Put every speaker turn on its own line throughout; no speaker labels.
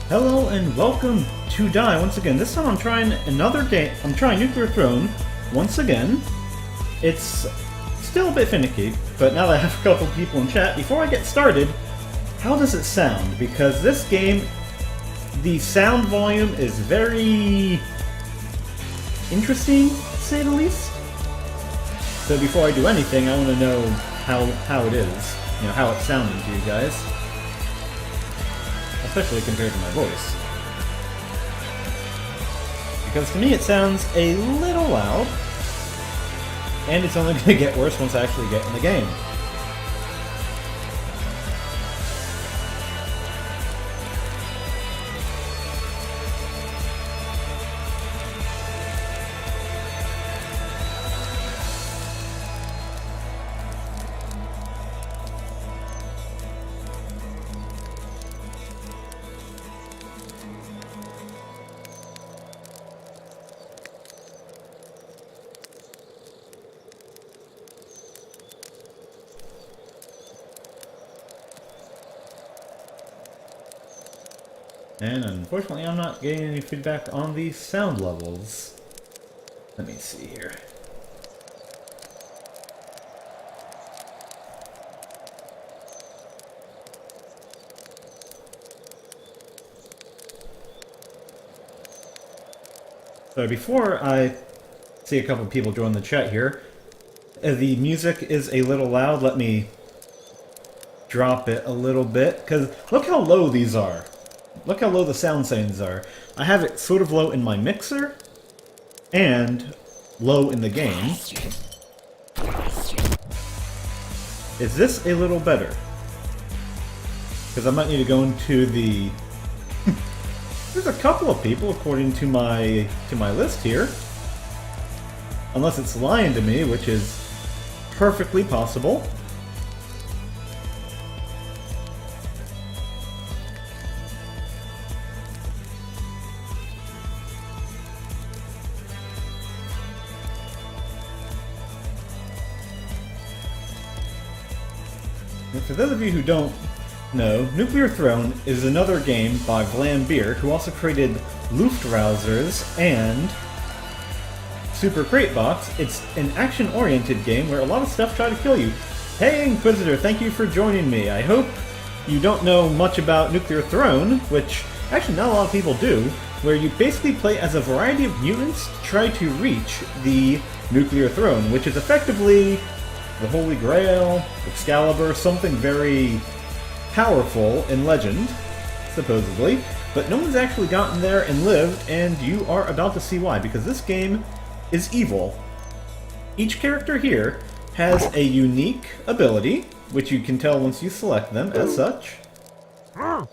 Hello and welcome to Die once again. This time I'm trying another game. I'm trying Nuclear Throne once again. It's still a bit finicky, but now that I have a couple people in chat, before I get started, how does it sound? Because this game, the sound volume is very interesting, to say the least. So before I do anything, I want to know how it is, how it's sounding to you guys. Especially compared to my voice. Because to me it sounds a little loud, and it's only going to get worse once I actually get in the game. And unfortunately, I'm not getting any feedback on the sound levels. Let me see here. So before I see a couple people join the chat here, the music is a little loud. Let me drop it a little bit, because look how low these are. Look how low the sound settings are. I have it sort of low in my mixer, and low in the game. Is this a little better? Because I might need to go into the... There's a couple of people according to my list here. Unless it's lying to me, which is perfectly possible. For those of you who don't know, Nuclear Throne is another game by Vlambeer, who also created Luftrausers and Super Crate Box. It's an action-oriented game where a lot of stuff try to kill you. Hey Inquisitor, thank you for joining me. I hope you don't know much about Nuclear Throne, which actually not a lot of people do, where you basically play as a variety of mutants to try to reach the Nuclear Throne, which is effectively the Holy Grail, Excalibur, something very powerful in legend, supposedly, but no one's actually gotten there and lived, and you are about to see why, because this game is evil. Each character here has a unique ability, which you can tell once you select them as such. I'm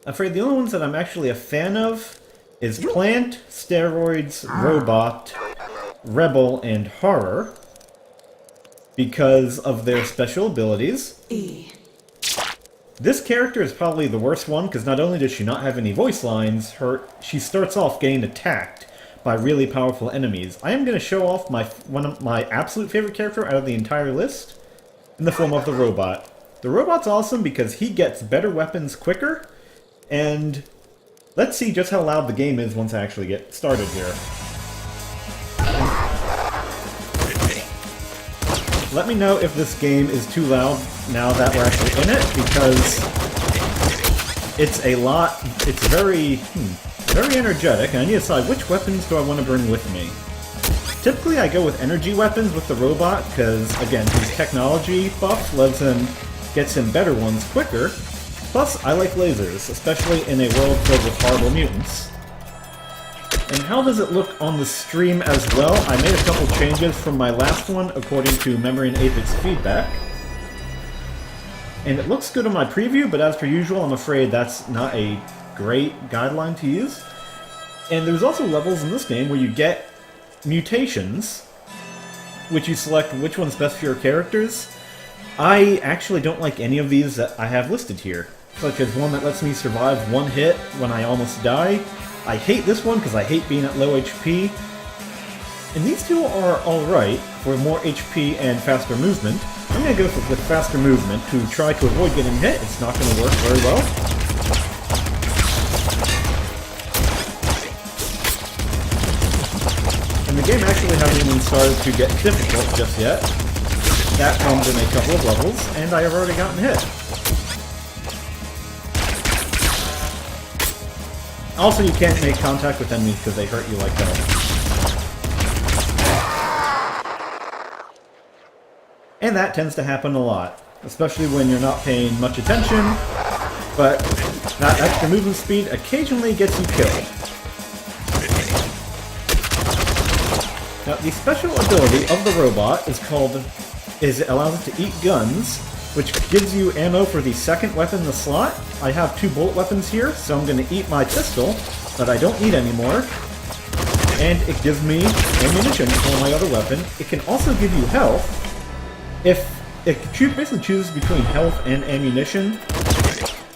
afraid the only ones that I'm actually a fan of is Plant, Steroids, Robot, Rebel, and Horror, because of their special abilities. This character is probably the worst one, because not only does she not have any voice lines, she starts off getting attacked by really powerful enemies. I am going to show off one of my absolute favorite character out of the entire list, in the form of the Robot. The Robot's awesome because he gets better weapons quicker, and let's see just how loud the game is once I actually get started here. Let me know if this game is too loud now that we're actually in it, because it's very energetic, and I need to decide which weapons do I want to bring with me. Typically I go with energy weapons with the Robot, because again, his technology buff gets him better ones quicker, plus I like lasers, especially in a world filled with horrible mutants. And how does it look on the stream as well? I made a couple changes from my last one according to Memory and Apex feedback. And it looks good on my preview, but as per usual, I'm afraid that's not a great guideline to use. And there's also levels in this game where you get mutations, which you select which one's best for your characters. I actually don't like any of these that I have listed here, such as one that lets me survive one hit when I almost die. I hate this one because I hate being at low HP. And these two are alright for more HP and faster movement. I'm going to go with faster movement to try to avoid getting hit. It's not going to work very well. And the game actually hasn't even started to get difficult just yet. That comes in a couple of levels, and I have already gotten hit. Also, you can't make contact with enemies because they hurt you like that. And that tends to happen a lot, especially when you're not paying much attention, but that extra movement speed occasionally gets you killed. Now, the special ability of the robot it allows it to eat guns, which gives you ammo for the second weapon in the slot. I have 2 bullet weapons here, so I'm going to eat my pistol that I don't need anymore, and it gives me ammunition for my other weapon. It can also give you health. If it basically chooses between health and ammunition,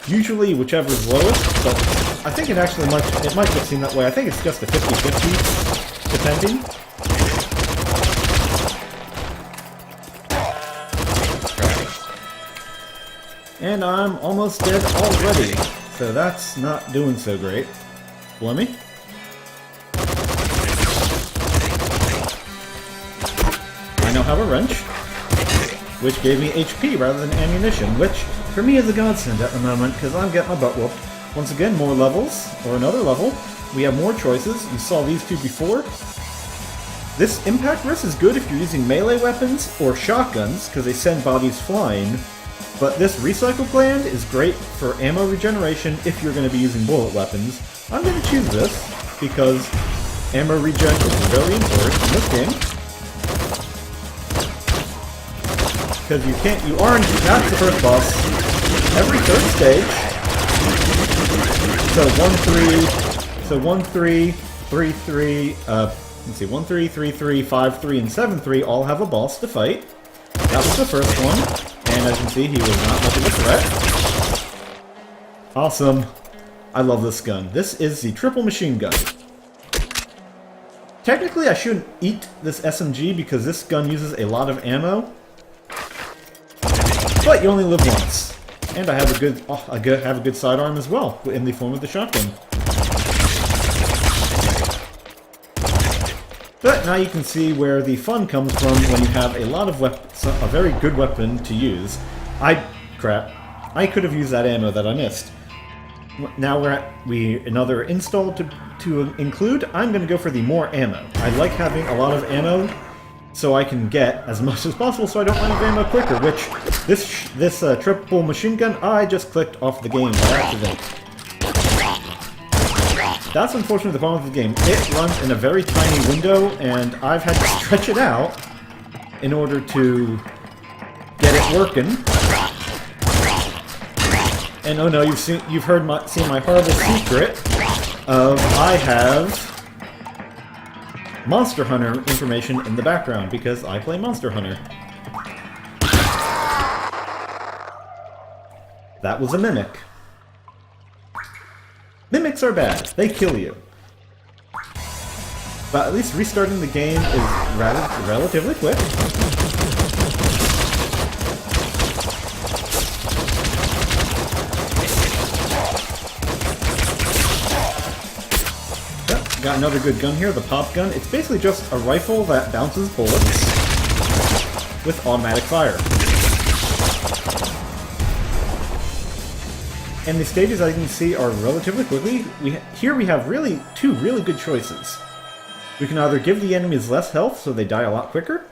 usually whichever is lowest, but I think it might just seem that way. I think it's just a 50-50, depending. And I'm almost dead already, so that's not doing so great. Blemmy? I now have a wrench, which gave me HP rather than ammunition, which for me is a godsend at the moment, because I'm getting my butt whooped. Once again, more levels, or another level. We have more choices. You saw these 2 before. This impact wrist is good if you're using melee weapons or shotguns, because they send bodies flying. But this recycle gland is great for ammo regeneration if you're going to be using bullet weapons. I'm going to choose this, because ammo regen is very important in this game. Because that's the first boss. Every third stage. So 1, 3, 3, 3, let's see, 1, 3, 3, 3, 5, 3, and 7, 3 all have a boss to fight. That was the first one, and as you can see, he was not much of a threat. Awesome. I love this gun. This is the triple machine gun. Technically, I shouldn't eat this SMG because this gun uses a lot of ammo. But you only live once, and I have a good sidearm as well in the form of the shotgun. But now you can see where the fun comes from when you have a very good weapon to use. Crap! I could have used that ammo that I missed. Now another install to include. I'm going to go for the more ammo. I like having a lot of ammo, so I can get as much as possible so I don't run out of ammo quicker, which this triple machine gun, I just clicked off the game by accident. That's unfortunately the problem with the game. It runs in a very tiny window, and I've had to stretch it out in order to get it working. And oh no, you've seen my horrible secret of I have Monster Hunter information in the background, because I play Monster Hunter. That was a mimic. Mimics are bad. They kill you. But at least restarting the game is relatively quick. Got another good gun here, the pop gun. It's basically just a rifle that bounces bullets with automatic fire. And the stages, as you can see, are relatively quickly. Here we have two really good choices. We can either give the enemies less health so they die a lot quicker,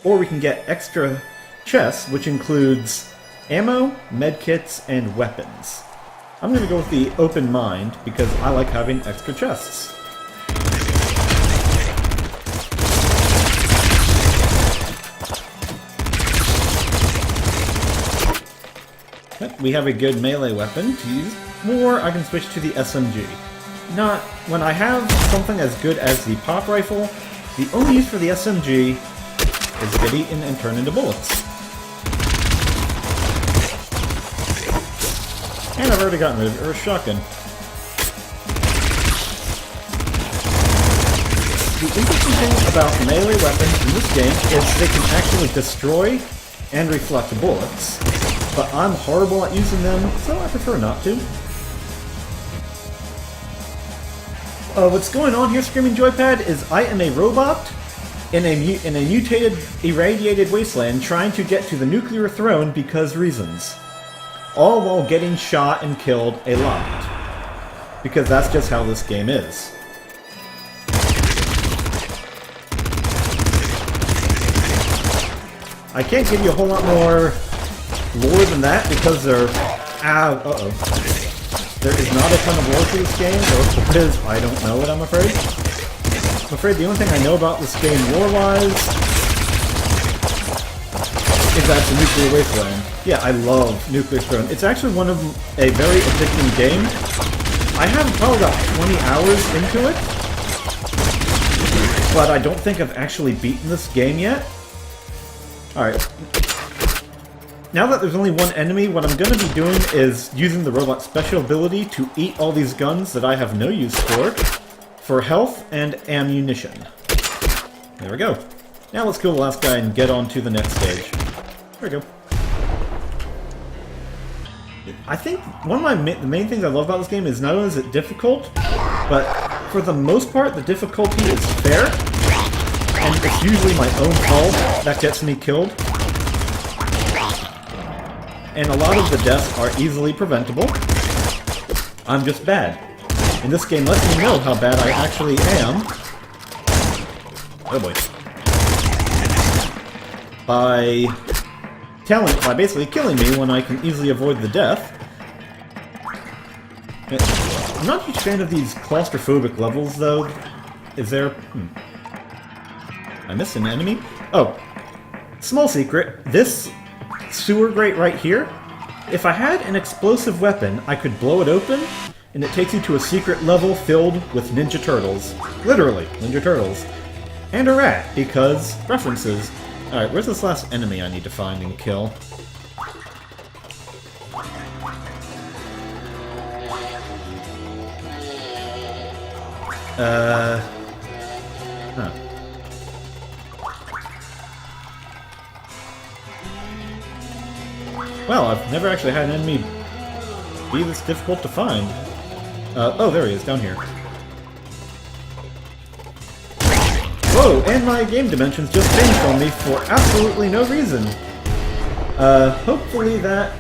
or we can get extra chests, which includes ammo, medkits, and weapons. I'm going to go with the open mind because I like having extra chests. We have a good melee weapon to use, or I can switch to the SMG. When I have something as good as the pop rifle, the only use for the SMG is to get eaten and turn into bullets. And I've already gotten rid of a shotgun. The interesting thing about melee weapons in this game is they can actually destroy and reflect bullets, but I'm horrible at using them, so I prefer not to. What's going on here, Screaming Joypad, is I am a robot in a mutated, irradiated wasteland trying to get to the nuclear throne because reasons. All while getting shot and killed a lot. Because that's just how this game is. I can't give you a whole lot more lore than that because there is not a ton of lore to this game, or if there is, I don't know it, I'm afraid. I'm afraid the only thing I know about this game lore-wise is that it's a nuclear wasteland. Yeah, I love Nuclear Throne. It's actually one of a very addicting game. I have probably about 20 hours into it, but I don't think I've actually beaten this game yet. Alright. Now that there's only one enemy, what I'm going to be doing is using the robot's special ability to eat all these guns that I have no use for health and ammunition. There we go. Now let's kill the last guy and get on to the next stage. There we go. I think one of the main things I love about this game is not only is it difficult, but for the most part the difficulty is fair. And it's usually my own fault that gets me killed. And a lot of the deaths are easily preventable. I'm just bad. And this game lets me know how bad I actually am. Oh boy. By basically killing me when I can easily avoid the death. I'm not a huge fan of these claustrophobic levels, though. Is there... I missed an enemy? Oh. Small secret. This sewer grate right here, if I had an explosive weapon, I could blow it open, and it takes you to a secret level filled with Ninja Turtles. Literally, Ninja Turtles. And a rat, because references. Alright, where's this last enemy I need to find and kill? Huh. Well, I've never actually had an enemy be this difficult to find. Oh, there he is, down here. Whoa, and my game dimensions just changed on me for absolutely no reason. Hopefully that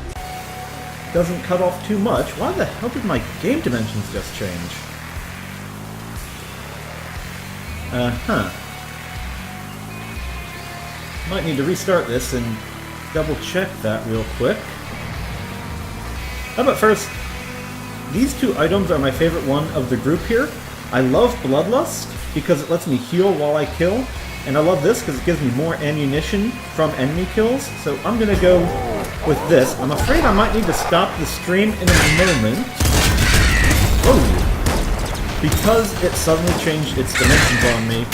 doesn't cut off too much. Why the hell did my game dimensions just change? Might need to restart this and double check that real quick. How about first, these two items are my favorite one of the group here. I love Bloodlust because it lets me heal while I kill, and I love this because it gives me more ammunition from enemy kills, so I'm gonna go with this. I'm afraid I might need to stop the stream in a moment. Oh! Because it suddenly changed its dimensions on me.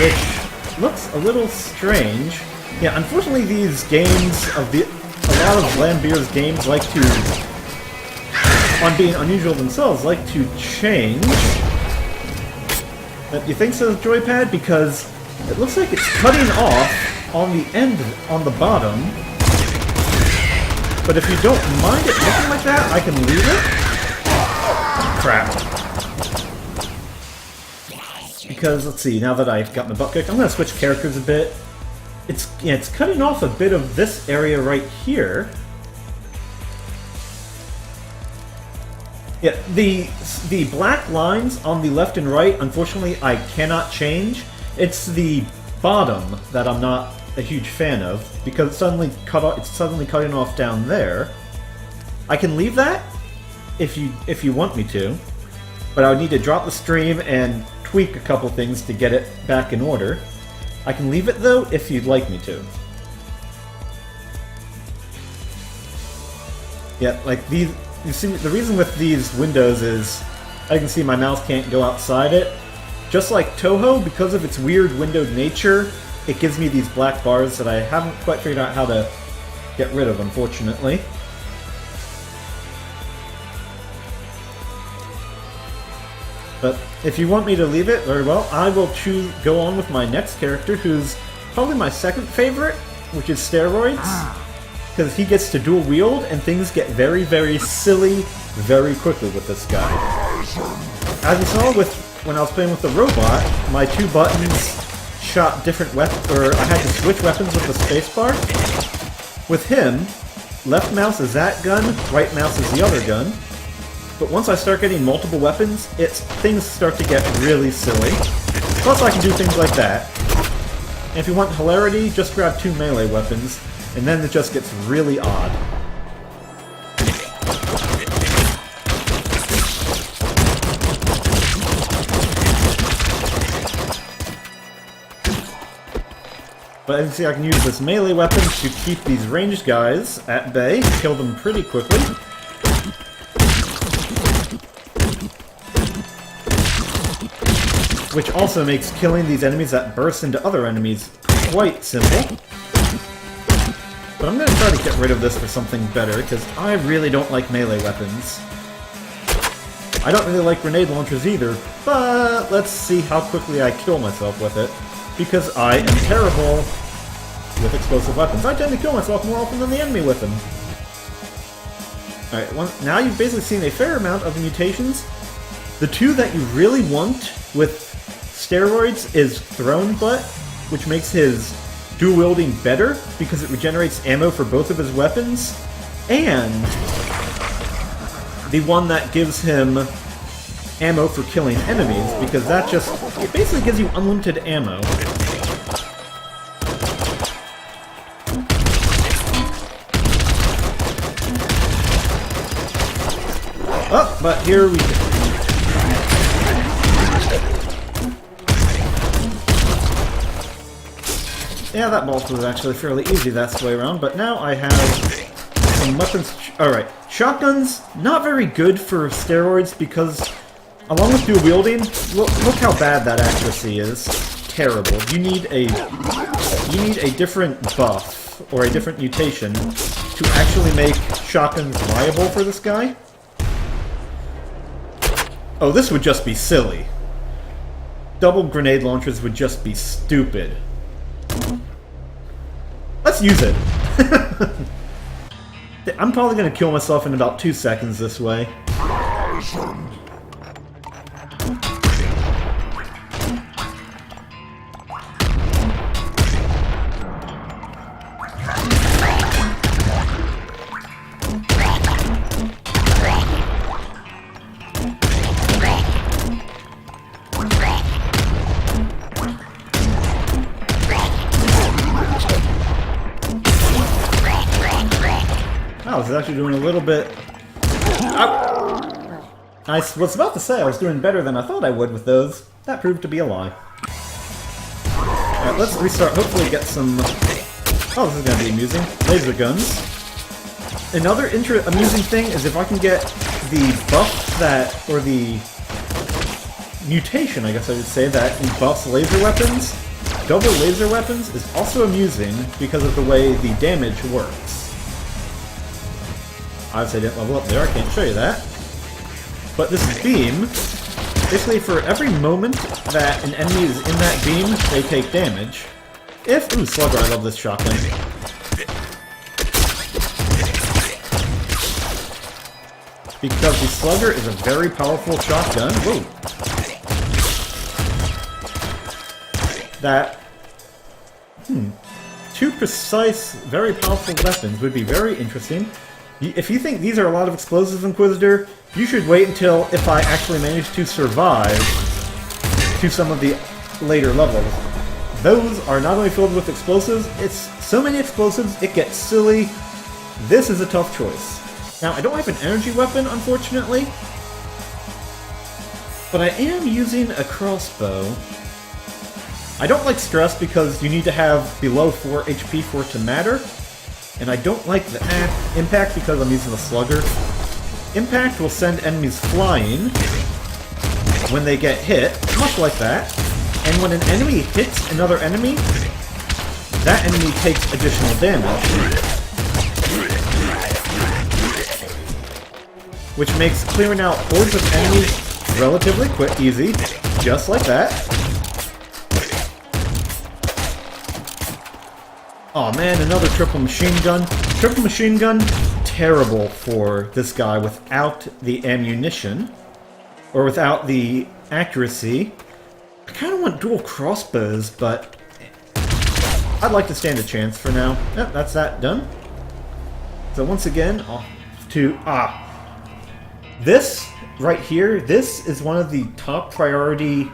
Which looks a little strange. Yeah, unfortunately these games a lot of Vlambeer's games like to, on being unusual themselves, like to change. You think so, Joypad? Because it looks like it's cutting off on the end, on the bottom. But if you don't mind it looking like that, I can leave it. Crap. Because, let's see, now that I've got my butt kicked, I'm going to switch characters a bit. It's cutting off a bit of this area right here. Yeah, the black lines on the left and right, unfortunately, I cannot change. It's the bottom that I'm not a huge fan of, because it's suddenly cutting off down there. I can leave that if you want me to, but I would need to drop the stream and tweak a couple things to get it back in order. I can leave it though if you'd like me to. Yeah, like these. You see, the reason with these windows is I can see my mouse can't go outside it. Just like Touhou, because of its weird windowed nature, it gives me these black bars that I haven't quite figured out how to get rid of, unfortunately. But if you want me to leave it, very well. I will go on with my next character, who's probably my second favorite, which is Steroids, because he gets to dual wield and things get very, very silly very quickly with this guy. As you saw when I was playing with the robot, my two buttons shot different weapons, or I had to switch weapons with the spacebar. With him, left mouse is that gun, right mouse is the other gun. But once I start getting multiple weapons, things start to get really silly. Plus I can do things like that. And if you want hilarity, just grab two melee weapons, and then it just gets really odd. But as you see, I can use this melee weapon to keep these ranged guys at bay, kill them pretty quickly. Which also makes killing these enemies that burst into other enemies quite simple. But I'm going to try to get rid of this for something better, because I really don't like melee weapons. I don't really like grenade launchers either, but let's see how quickly I kill myself with it, because I am terrible with explosive weapons. I tend to kill myself more often than the enemy with them. Alright, now you've basically seen a fair amount of the mutations. The two that you really want with Steroids is Throne Butt, which makes his dual wielding better because it regenerates ammo for both of his weapons, and the one that gives him ammo for killing enemies, because it basically gives you unlimited ammo. Oh, but here we go. Yeah, that boss was actually fairly easy that way around, but now I have some weapons. Alright, shotguns, not very good for Steroids because, along with dual wielding, look how bad that accuracy is. Terrible. You need a different buff, or a different mutation, to actually make shotguns viable for this guy. Oh, this would just be silly. Double grenade launchers would just be stupid. Let's use it! I'm probably gonna kill myself in about 2 seconds this way. I was actually doing a little bit... I was about to say I was doing better than I thought I would with those. That proved to be a lie. Alright, let's restart. Hopefully get some... Oh, this is going to be amusing. Laser guns. Another amusing thing is if I can get the buff that... or the mutation, I guess I would say, that buffs laser weapons. Double laser weapons is also amusing because of the way the damage works. Obviously I didn't level up there, I can't show you that. But this beam, basically for every moment that an enemy is in that beam, they take damage. Ooh, Slugger, I love this shotgun. Because the Slugger is a very powerful shotgun. Whoa. That... two precise, very powerful weapons would be very interesting. If you think these are a lot of explosives, Inquisitor, you should wait until if I actually manage to survive to some of the later levels. Those are not only filled with explosives, it's so many explosives, it gets silly. This is a tough choice. Now, I don't have an energy weapon, unfortunately, but I am using a crossbow. I don't like Stress because you need to have below 4 HP for it to matter. And I don't like the Impact because I'm using the Slugger. Impact will send enemies flying when they get hit, much like that. And when an enemy hits another enemy, that enemy takes additional damage. Which makes clearing out hordes of enemies relatively easy, just like that. Aw man, another triple machine gun. Triple machine gun, terrible for this guy without the ammunition. Or without the accuracy. I kind of want dual crossbows, but I'd like to stand a chance for now. Yep, that's that done. So once again, off to... This, right here, this is one of the top priority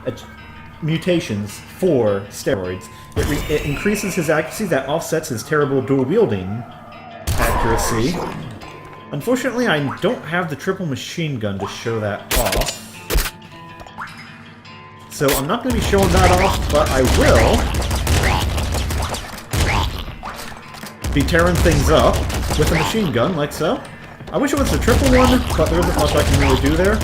mutations for steroids. It increases his accuracy, that offsets his terrible dual-wielding accuracy. Unfortunately, I don't have the triple machine gun to show that off. So I'm not going to be showing that off, but I will be tearing things up with a machine gun, like so. I wish it was a triple one, but there isn't much I can really do there.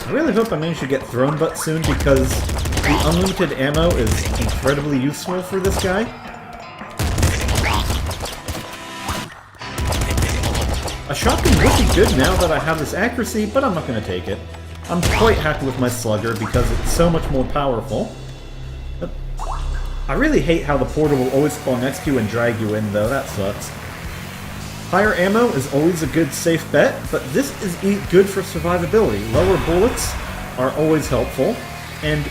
I really hope I manage to get Throne Butt soon, because the unlimited ammo is incredibly useful for this guy. A shotgun would be good now that I have this accuracy, but I'm not going to take it. I'm quite happy with my Slugger because it's so much more powerful. I really hate how the portal will always spawn next to you and drag you in, though. That sucks. Higher ammo is always a good safe bet, but this is good for survivability. Lower bullets are always helpful, and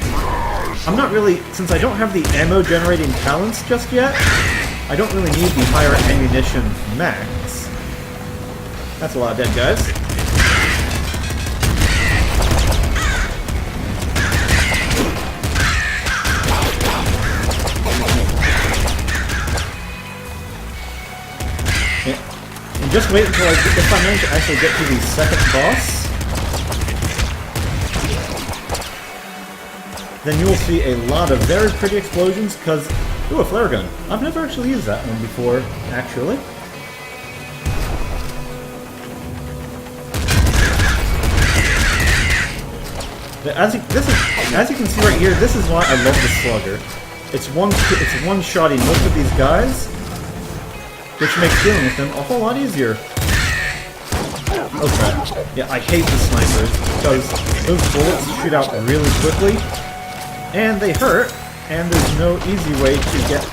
I'm not really... Since I don't have the ammo-generating talents just yet, I don't really need the higher ammunition max. That's a lot of dead guys. And just wait until if I manage to actually get to the second boss, then you will see a lot of very pretty explosions, because... Ooh, a flare gun. I've never actually used that one before, actually. As you can see right here, this is why I love the Slugger. It's one-shotting most of these guys, which makes dealing with them a whole lot easier. Okay. Yeah, I hate the snipers, because those bullets shoot out really quickly, and they hurt, and there's no easy way to get...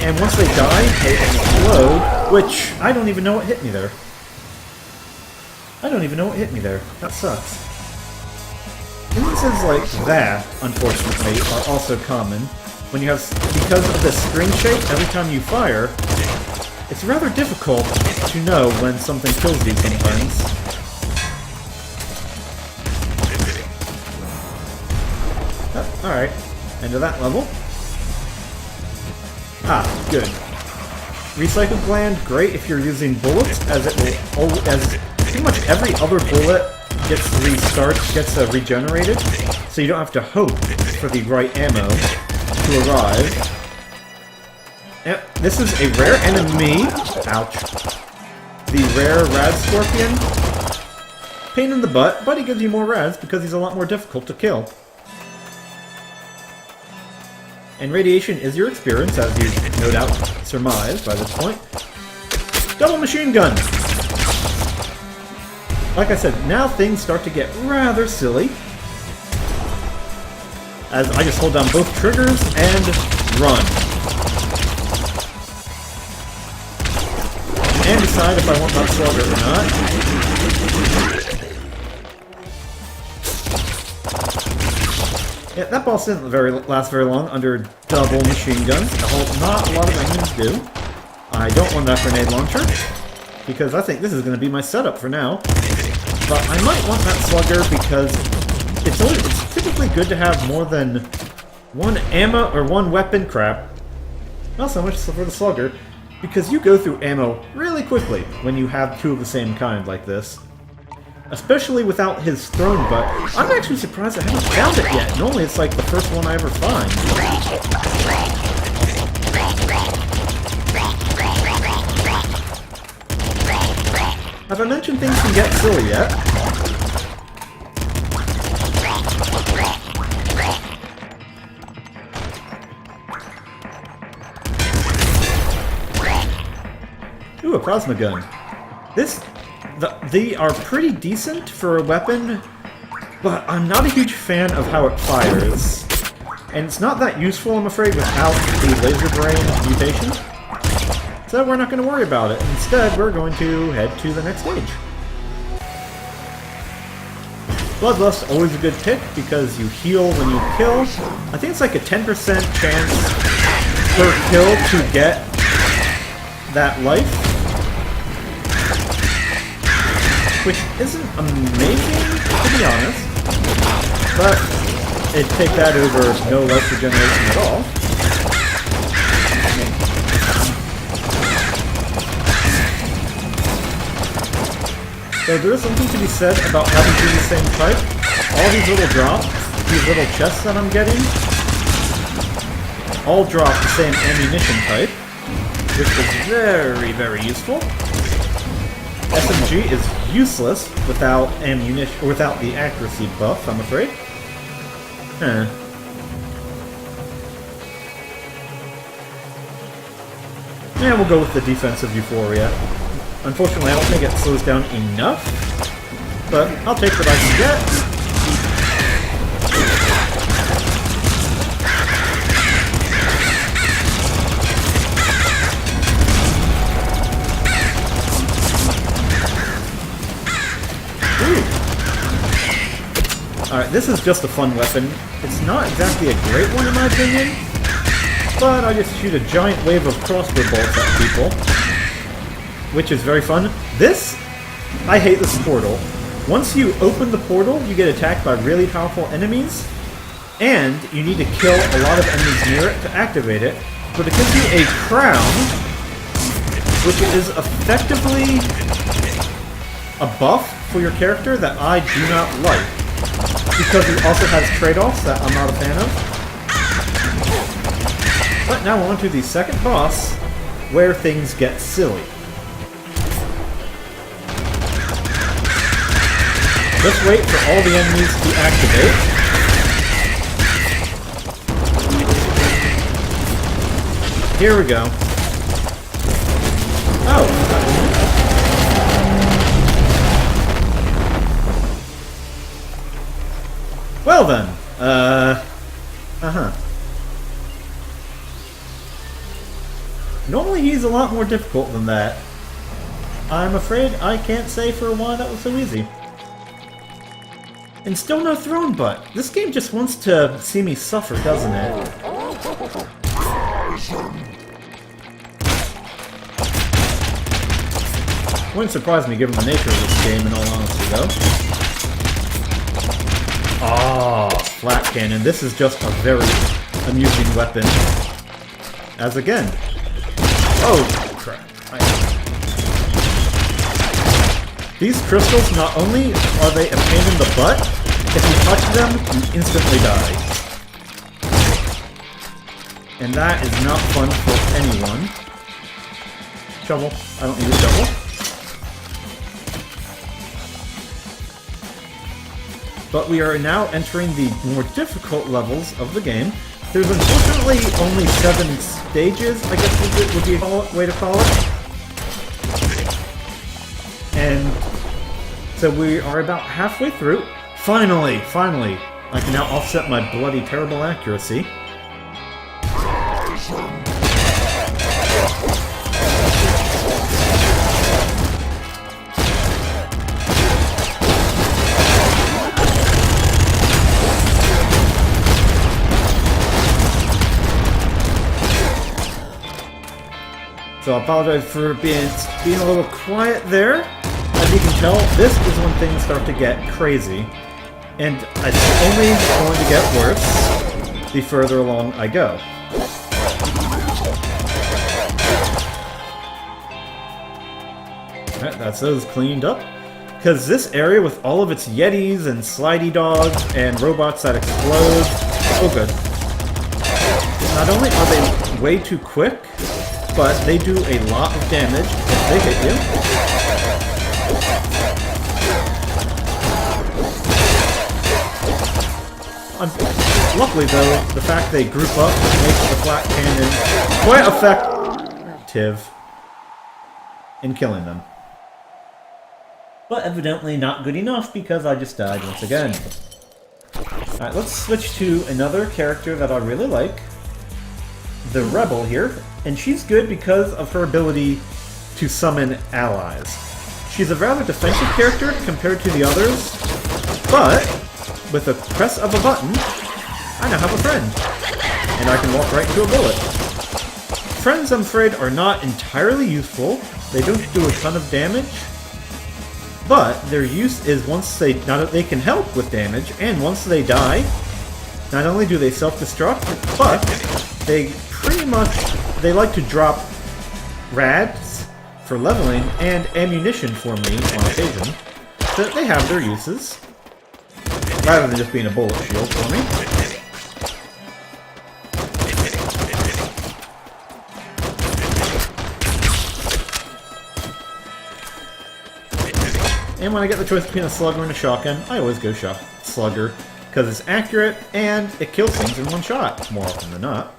And once they die, they explode, which I don't even know what hit me there. I don't even know what hit me there. That sucks. Instances like that, unfortunately, are also common. When you have, because of the string shape, every time you fire, it's rather difficult to know when something kills you sometimes. Alright, end of that level. Ah, good. Recycle gland, great if you're using bullets, as it will, as pretty much every other bullet gets regenerated, so you don't have to hope for the right ammo to arrive. Yep, this is a rare enemy. Ouch. The rare Rad Scorpion. Pain in the butt, but he gives you more Rads because he's a lot more difficult to kill. And radiation is your experience, as you no doubt surmise by this point. Double machine gun! Like I said, now things start to get rather silly, as I just hold down both triggers and run. And decide if I want that Slugger or not. Yeah, that boss didn't last very long under double machine guns. Not a lot of enemies do. I don't want that grenade launcher, because I think this is going to be my setup for now. But I might want that Slugger because it's typically good to have more than one ammo or one weapon crap. Not so much for the Slugger, because you go through ammo really quickly when you have two of the same kind like this. Especially without his Throne Butt. I'm actually surprised I haven't found it yet. Normally it's like the first one I ever find. Have I mentioned things can get silly yet? Ooh, a plasma gun. They are pretty decent for a weapon, but I'm not a huge fan of how it fires. And it's not that useful, I'm afraid, without the Laser Brain mutation. So we're not going to worry about it. Instead, we're going to head to the next stage. Bloodlust, always a good pick, because you heal when you kill. I think it's like a 10% chance per kill to get that life. Which isn't amazing, to be honest. But it'd take that over no life regeneration at all. So there is something to be said about having to be the same type. All these little drops, these little chests that I'm getting, all drop the same ammunition type, which is very, very useful. SMG is useless without ammunition, or without the accuracy buff, I'm afraid. Yeah, we'll go with the defensive Euphoria. Unfortunately, I don't think it slows down enough, but I'll take what I can get. Alright, this is just a fun weapon. It's not exactly a great one in my opinion, but I just shoot a giant wave of crossbow bolts at people, which is very fun. This, I hate this portal. Once you open the portal, you get attacked by really powerful enemies, and you need to kill a lot of enemies near it to activate it, but it gives you a crown, which is effectively a buff for your character that I do not like. Because it also has trade-offs that I'm not a fan of. But now on to the second boss, where things get silly. Just wait for all the enemies to activate. Here we go. Oh! Well then, Normally he's a lot more difficult than that. I'm afraid I can't say for why that was so easy. And still no throne butt. This game just wants to see me suffer, doesn't it? Wouldn't surprise me given the nature of this game in all honesty though. Ah, flat cannon. This is just a very amusing weapon. As again. Oh, crap. These crystals, not only are they a pain in the butt, if you touch them, you instantly die. And that is not fun for anyone. Shovel. I don't need a shovel. But we are now entering the more difficult levels of the game. There's unfortunately only 7 stages, I guess would be a way to call it. And so we are about halfway through. Finally, I can now offset my bloody terrible accuracy. So I apologize for being a little quiet there. As you can tell, this is when things start to get crazy. And it's only going to get worse the further along I go. Alright, that's those cleaned up. Because this area with all of its yetis and slidey dogs and robots that explode... Oh good. Not only are they way too quick, but they do a lot of damage if they hit you. Luckily though, the fact they group up makes the flat cannon quite effective in killing them. But evidently not good enough because I just died once again. Alright, let's switch to another character that I really like. The Rebel here. And she's good because of her ability to summon allies. She's a rather defensive character compared to the others, but with a press of a button, I now have a friend. And I can walk right into a bullet. Friends, I'm afraid, are not entirely useful. They don't do a ton of damage. But their use is once they can help with damage, and once they die, not only do they self-destruct, but they pretty much like to drop rads for leveling and ammunition for me on occasion. So they have their uses, rather than just being a bullet shield for me. And when I get the choice between a slugger and a shotgun, I always go slugger, because it's accurate and it kills things in one shot, more often than not.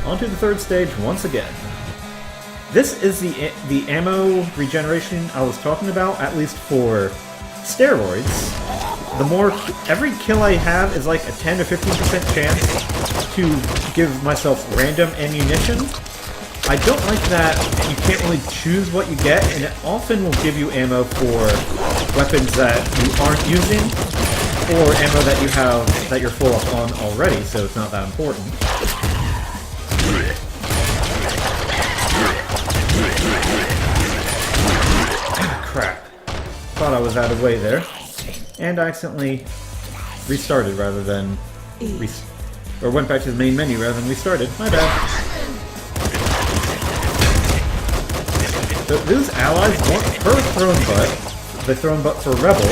On to the third stage once again. This is the ammo regeneration I was talking about, at least for steroids. Every kill I have is like a 10 or 15% chance to give myself random ammunition. I don't like that you can't really choose what you get, and it often will give you ammo for weapons that you aren't using, or ammo that you're full up on already, so it's not that important. Ah, crap. Thought I was out of way there. And I accidentally restarted rather than... or went back to the main menu rather than restarted. My bad. So those allies want her Throne Butt, the Throne Butt for Rebel,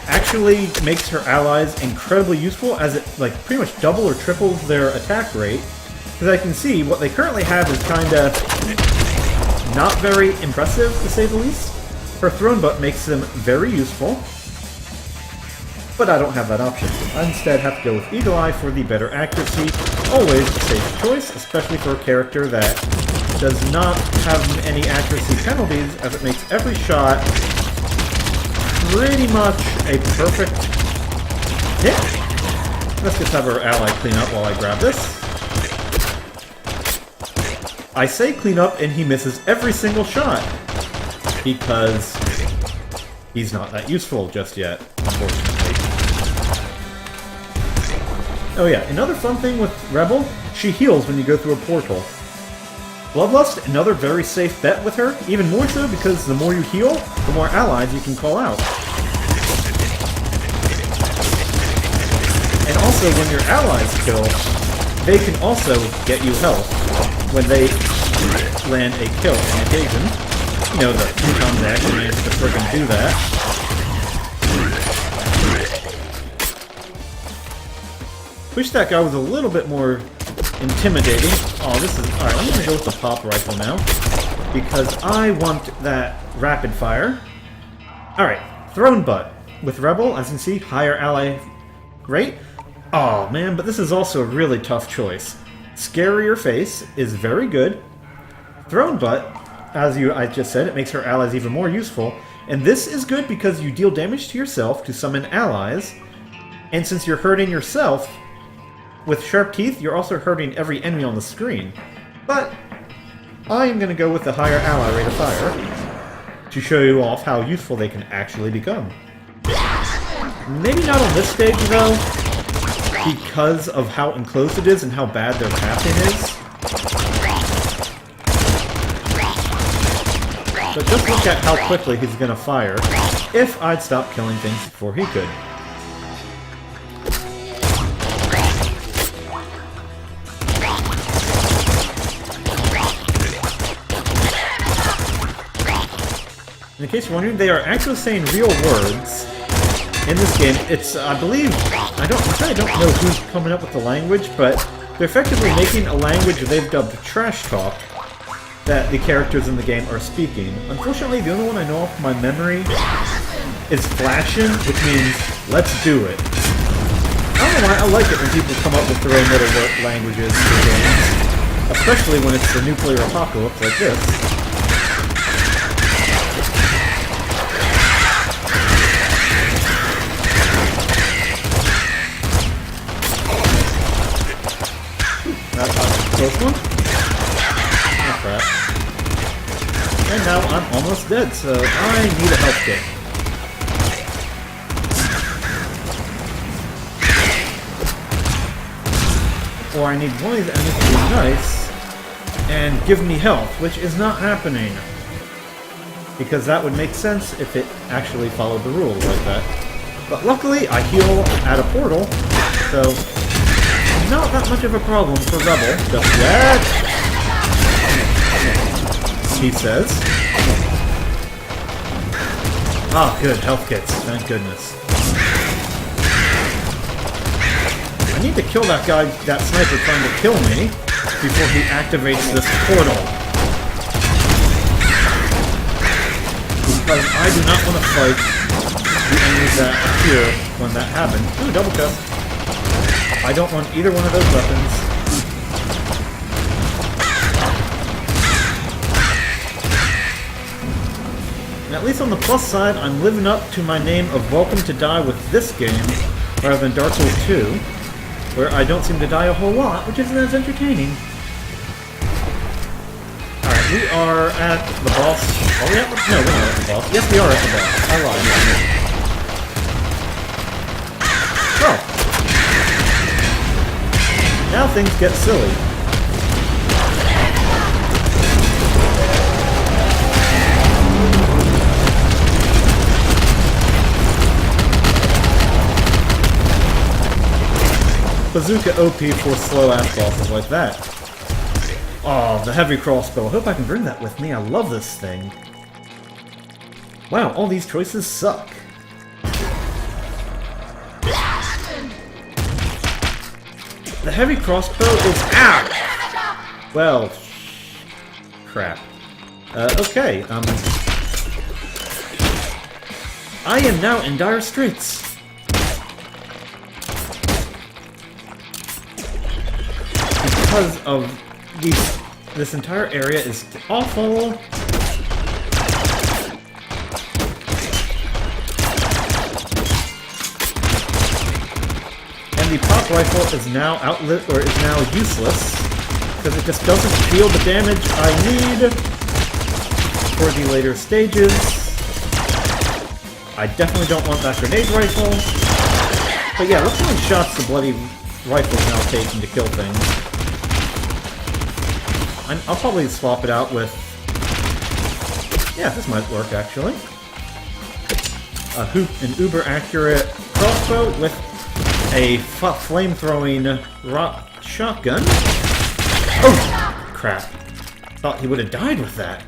actually makes her allies incredibly useful, as it pretty much double or triples their attack rate. Because I can see what they currently have is kinda not very impressive, to say the least. Her Throne Butt makes them very useful, but I don't have that option. I instead have to go with Eagle Eye for the better accuracy. Always a safe choice, especially for a character that does not have any accuracy penalties, as it makes every shot pretty much a perfect hit. Let's just have our ally clean up while I grab this. I say clean up and he misses every single shot, because he's not that useful just yet, unfortunately. Oh yeah, another fun thing with Rebel, she heals when you go through a portal. Bloodlust, another very safe bet with her, even more so because the more you heal, the more allies you can call out. And also, when your allies kill, they can also get you health when they land a kill on occasion. You know, the Yukon actually managed to frickin' do that. Wish that guy was a little bit more intimidating. Oh, this is... Alright, I'm gonna go with the pop rifle now, because I want that rapid fire. Alright, Throne Butt. With Rebel, as you can see, higher ally rate. Oh man, but this is also a really tough choice. Scarier Face is very good. Throne Butt, as I just said, it makes her allies even more useful. And this is good because you deal damage to yourself to summon allies. And since you're hurting yourself, with Sharp Teeth, you're also hurting every enemy on the screen. But I am going to go with the higher ally rate of fire to show you off how useful they can actually become. Maybe not on this stage, though, because of how enclosed it is and how bad their pathing is. But just look at how quickly he's going to fire if I'd stop killing things before he could. In case you're wondering, they are actually saying real words in this game. It's, I believe, I don't know who's coming up with the language, but they're effectively making a language they've dubbed trash talk that the characters in the game are speaking. Unfortunately, the only one I know off my memory is Flashin', which means, let's do it. I don't know why, I like it when people come up with their own little languages for games, especially when it's the nuclear apocalypse like this. this one? Oh crap. And now I'm almost dead, so I need a health kit. Or I need one of these enemies to be nice and give me health, which is not happening. Because that would make sense if it actually followed the rules like that. But luckily, I heal at a portal, so not that much of a problem for Rebel just yet. He says. Ah, good, health kits, thank goodness. I need to kill that guy, that sniper trying to kill me, before he activates this portal. Because I do not want to fight the enemies that appear when that happens. Ooh, double chest. I don't want either one of those weapons. And at least on the plus side, I'm living up to my name of Welcome to Die with this game, rather than Dark Souls 2, where I don't seem to die a whole lot, which isn't as entertaining. Alright, we are at the boss. Are we at the... No, we're not at the boss. Yes, we are at the boss. I lied. Oh. Now things get silly. Bazooka OP for slow-ass bosses like that. Oh, the heavy crossbow. I hope I can bring that with me. I love this thing. Wow, all these choices suck. The heavy crossbow is out! Well, crap. Okay, I am now in dire straits. Because of this entire area is awful. And the pop rifle is now is now useless because it just doesn't deal the damage I need for the later stages. I definitely don't want that grenade rifle. But yeah, look how many shots the bloody rifle's now taking to kill things. I'll probably swap it out with... Yeah, this might work, actually. An uber-accurate crossbow with a flame-throwing shotgun. Oh! Crap. Thought he would have died with that.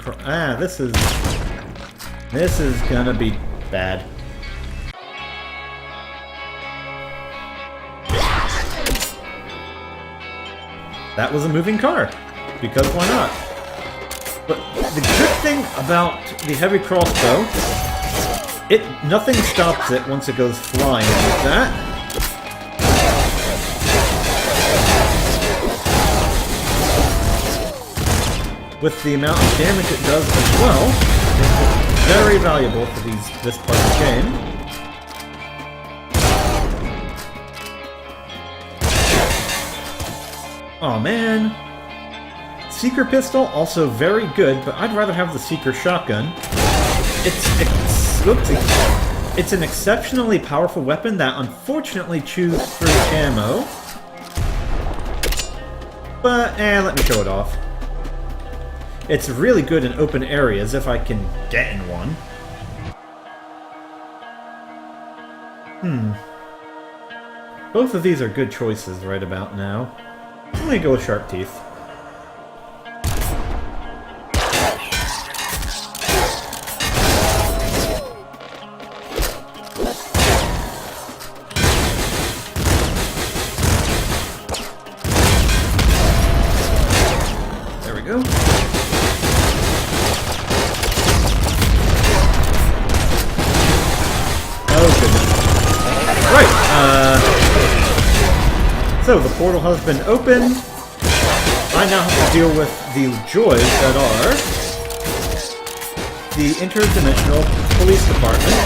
This is gonna be bad. That was a moving car. Because why not? But the good thing about the heavy crossbow, nothing stops it once it goes flying like that. With the amount of damage it does as well, it's very valuable for this part of the game. Aw, man. Seeker pistol, also very good, but I'd rather have the Seeker shotgun. It's an exceptionally powerful weapon that unfortunately chews through ammo. But, let me show it off. It's really good in open areas if I can get in one. Both of these are good choices right about now. I'm gonna go with Sharp Teeth. So, the portal has been opened. I now have to deal with the joys that are the Interdimensional Police Department,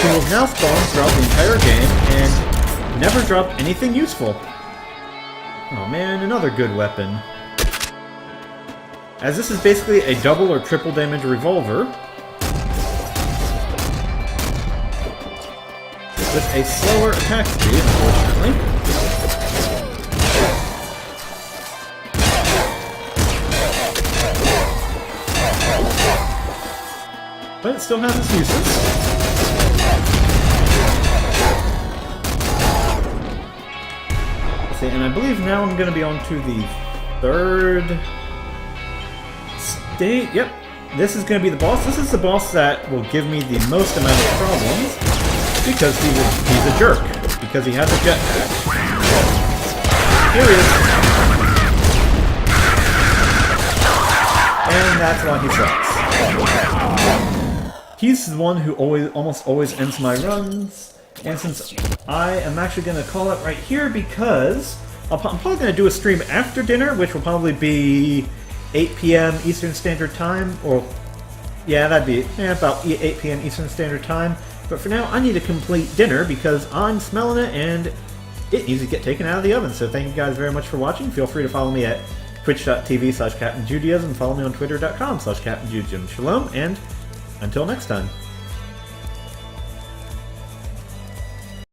who will now spawn throughout the entire game and never drop anything useful. Oh man, another good weapon. as this is basically a double or triple damage revolver with a slower attack speed, unfortunately. But it still has its uses. Let's see, and I believe now I'm going to be on to the third state. Yep, this is going to be the boss. This is the boss that will give me the most amount of problems because he's a jerk. Because he has a jetpack. Here he is. And that's why he sucks. He's the one who almost always ends my runs, and since I am actually going to call it right here because I'm probably going to do a stream after dinner, which will probably be 8 p.m. Eastern Standard Time, or yeah, that'd be about 8 p.m. Eastern Standard Time. But for now, I need to complete dinner because I'm smelling it and it needs to get taken out of the oven. So thank you guys very much for watching. Feel free to follow me at twitch.tv/CaptainJudaism and follow me on twitter.com/CaptainJudaism. Shalom, and until next time.